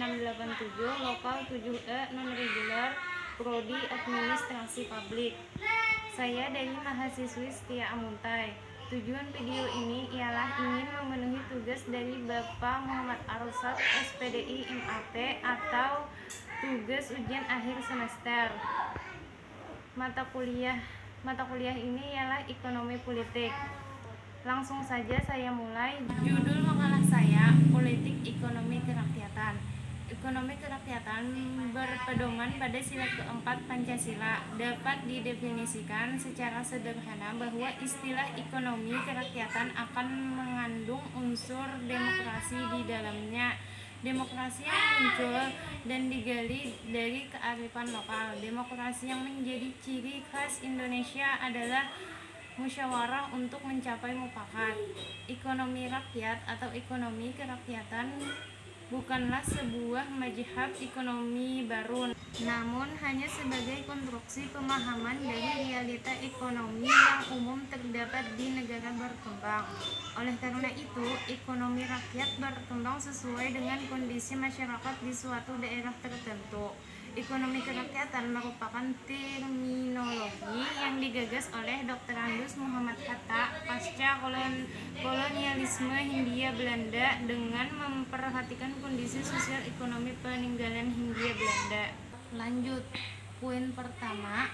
687, lokal 7E, non-regular, Prodi Administrasi Publik. Saya dari mahasiswi Setia Amuntai. Tujuan video ini ialah ingin memenuhi tugas dari Bapak Muhammad Arsyad SPDI MAP atau tugas ujian akhir semester. Mata kuliah ini ialah ekonomi politik. Langsung saja saya mulai. Judul makalah saya, Politik Ekonomi Kerakyatan. Ekonomi kerakyatan berpedoman pada sila keempat Pancasila. Dapat didefinisikan secara sederhana bahwa istilah ekonomi kerakyatan akan mengandung unsur demokrasi di dalamnya. Demokrasi yang muncul dan digali dari kearifan lokal. Demokrasi yang menjadi ciri khas Indonesia adalah musyawarah untuk mencapai mufakat. Ekonomi rakyat atau ekonomi kerakyatan bukanlah sebuah mazhab ekonomi baru, namun hanya sebagai konstruksi pemahaman dari realita ekonomi yang umum terdapat di negara berkembang. Oleh karena itu, ekonomi rakyat berkembang sesuai dengan kondisi masyarakat di suatu daerah tertentu. Ekonomi kerakyatan merupakan terminologi yang digagas oleh Dr. Andes Muhammad Hatta pasca kolonialisme Hindia Belanda dengan memperhatikan kondisi sosial ekonomi peninggalan Hindia Belanda. Lanjut, poin pertama,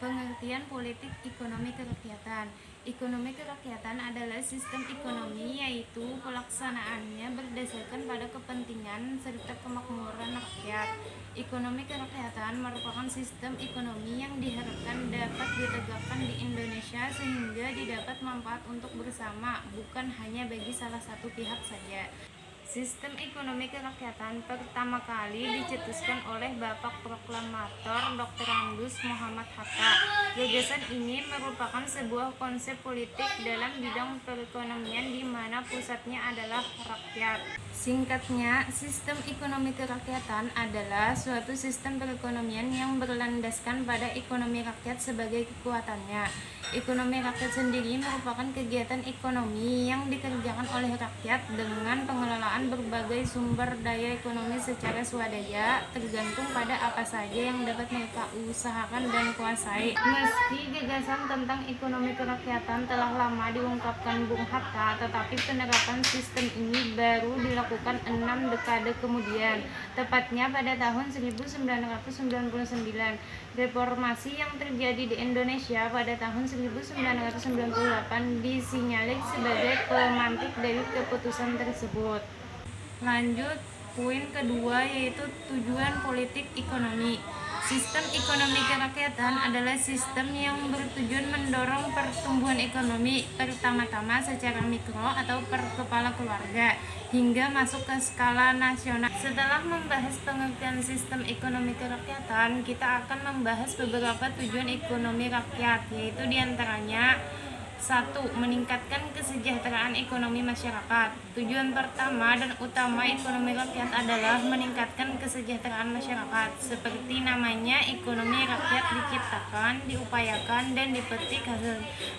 pengertian politik ekonomi kerakyatan. Ekonomi kerakyatan adalah sistem ekonomi, yaitu pelaksanaannya berdasarkan pada kepentingan serta kemakmuran rakyat. Ekonomi kerakyatan merupakan sistem ekonomi yang diharapkan dapat ditegakkan di Indonesia sehingga didapat manfaat untuk bersama, bukan hanya bagi salah satu pihak saja. Sistem ekonomi kerakyatan pertama kali dicetuskan oleh Bapak Proklamator Dr. Andes Muhammad Hatta. Gagasan ini merupakan sebuah konsep politik dalam bidang perekonomian di mana pusatnya adalah rakyat. Singkatnya, sistem ekonomi kerakyatan adalah suatu sistem perekonomian yang berlandaskan pada ekonomi rakyat sebagai kekuatannya. Ekonomi rakyat sendiri merupakan kegiatan ekonomi yang dikerjakan oleh rakyat dengan pengelolaan berbagai sumber daya ekonomi secara swadaya, tergantung pada apa saja yang dapat mereka usahakan dan kuasai. Meski gagasan tentang ekonomi kerakyatan telah lama diungkapkan Bung Hatta, tetapi penerapan sistem ini baru dilakukan 6 dekade kemudian, tepatnya pada tahun 1999. Reformasi yang terjadi di Indonesia pada tahun 1998 disinyalir sebagai pemantik dari keputusan tersebut. Lanjut, poin kedua yaitu tujuan politik ekonomi. Sistem ekonomi kerakyatan adalah sistem yang bertujuan mendorong pertumbuhan ekonomi, pertama-tama secara mikro atau per kepala keluarga, hingga masuk ke skala nasional. Setelah membahas pengertian sistem ekonomi kerakyatan, kita akan membahas beberapa tujuan ekonomi rakyat, yaitu diantaranya: 1. Meningkatkan kesejahteraan ekonomi masyarakat. Tujuan pertama dan utama ekonomi rakyat adalah meningkatkan kesejahteraan masyarakat. Seperti namanya, ekonomi rakyat diciptakan, diupayakan, dan dipetik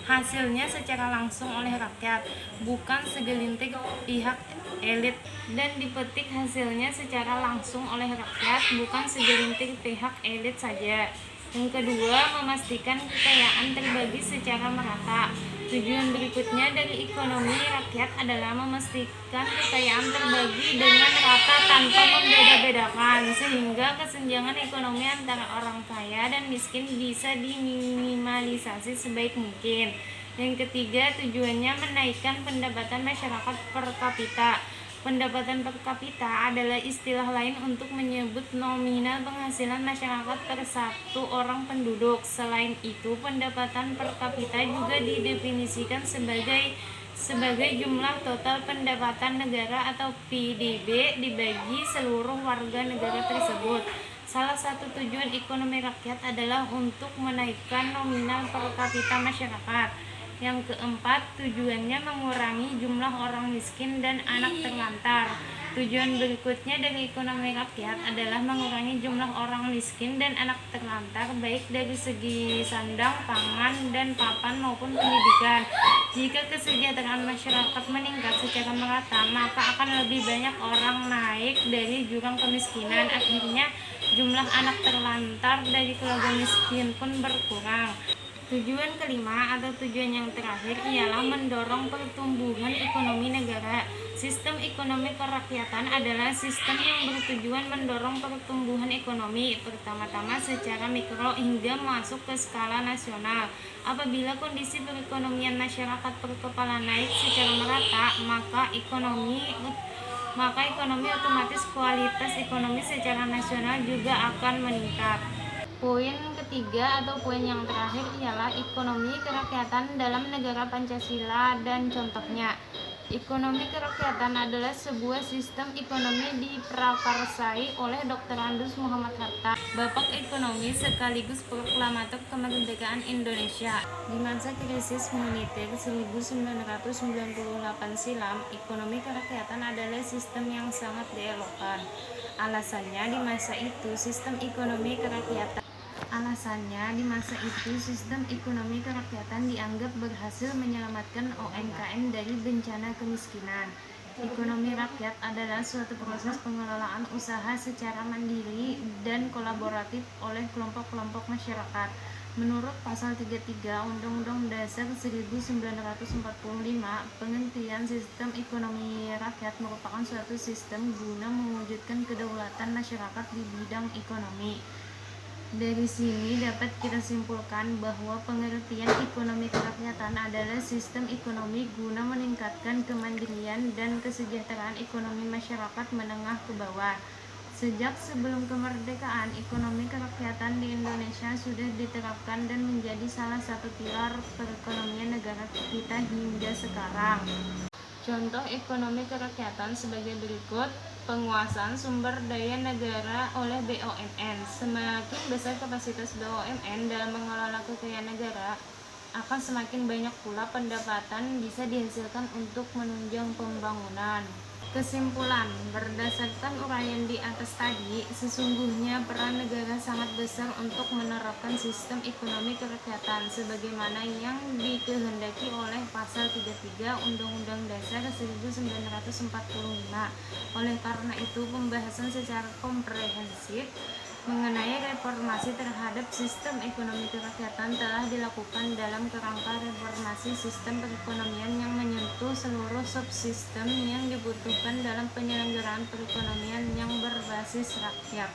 hasilnya secara langsung oleh rakyat, bukan segelintir pihak elit. Dan dipetik hasilnya secara langsung oleh rakyat, bukan segelintir pihak elit saja. Yang kedua, memastikan kekayaan terbagi secara merata. Tujuan berikutnya dari ekonomi rakyat adalah memastikan kekayaan terbagi dengan rata tanpa membeda-bedakan, sehingga kesenjangan ekonomi antara orang kaya dan miskin bisa diminimalisasi sebaik mungkin. Yang ketiga, tujuannya menaikkan pendapatan masyarakat per kapita. Pendapatan per kapita adalah istilah lain untuk menyebut nominal penghasilan masyarakat per satu orang penduduk. Selain itu, pendapatan per kapita juga didefinisikan sebagai jumlah total pendapatan negara atau PDB dibagi seluruh warga negara tersebut. Salah satu tujuan ekonomi rakyat adalah untuk menaikkan nominal per kapita masyarakat. Yang keempat, tujuannya mengurangi jumlah orang miskin dan anak terlantar. Tujuan berikutnya dari ekonomi rakyat adalah mengurangi jumlah orang miskin dan anak terlantar baik dari segi sandang, pangan, dan papan maupun pendidikan. Jika kesejahteraan masyarakat meningkat secara merata, maka akan lebih banyak orang naik dari jurang kemiskinan. Akhirnya, jumlah anak terlantar dari keluarga miskin pun berkurang. Tujuan kelima atau tujuan yang terakhir ialah mendorong pertumbuhan ekonomi negara. Sistem ekonomi kerakyatan adalah sistem yang bertujuan mendorong pertumbuhan ekonomi, pertama-tama secara mikro hingga masuk ke skala nasional. Apabila kondisi perekonomian masyarakat per kepala naik secara merata, maka ekonomi otomatis kualitas ekonomi secara nasional juga akan meningkat. Poin ketiga atau poin yang terakhir ialah ekonomi kerakyatan dalam negara Pancasila dan contohnya. Ekonomi kerakyatan adalah sebuah sistem ekonomi diprakarsai oleh Dr. Andus Muhammad Hatta, Bapak Ekonomi sekaligus proklamator kemerdekaan Indonesia. Di masa krisis moneter 1998 silam, ekonomi kerakyatan adalah sistem yang sangat dielokkan. Alasannya di masa itu sistem ekonomi kerakyatan dianggap berhasil menyelamatkan UMKM dari bencana kemiskinan. Ekonomi rakyat adalah suatu proses pengelolaan usaha secara mandiri dan kolaboratif oleh kelompok-kelompok masyarakat. Menurut Pasal 33 Undang-Undang Dasar 1945, pengertian sistem ekonomi rakyat merupakan suatu sistem guna mewujudkan kedaulatan masyarakat di bidang ekonomi. Dari sini dapat kita simpulkan bahwa pengertian ekonomi kerakyatan adalah sistem ekonomi guna meningkatkan kemandirian dan kesejahteraan ekonomi masyarakat menengah ke bawah. Sejak sebelum kemerdekaan, ekonomi kerakyatan di Indonesia sudah diterapkan dan menjadi salah satu pilar perekonomian negara kita hingga sekarang. Contoh ekonomi kerakyatan sebagai berikut. Penguasaan sumber daya negara oleh BUMN. Semakin besar kapasitas BUMN dalam mengelola kekayaan negara, akan semakin banyak pula pendapatan bisa dihasilkan untuk menunjang pembangunan. Kesimpulan, berdasarkan uraian di atas tadi, sesungguhnya peran negara sangat besar untuk menerapkan sistem ekonomi kerakyatan sebagaimana yang dikehendaki oleh Pasal 33 Undang-Undang Dasar 1945. Oleh karena itu, pembahasan secara komprehensif mengenai reformasi terhadap sistem ekonomi kerakyatan telah dilakukan dalam kerangka reformasi sistem perekonomian yang menyentuh seluruh subsistem yang dibutuhkan dalam penyelenggaraan perekonomian yang berbasis rakyat.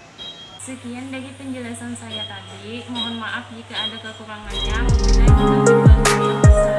Sekian dari penjelasan saya tadi. Mohon maaf jika ada kekurangannya. Wabillahi taufiq wal hidayah.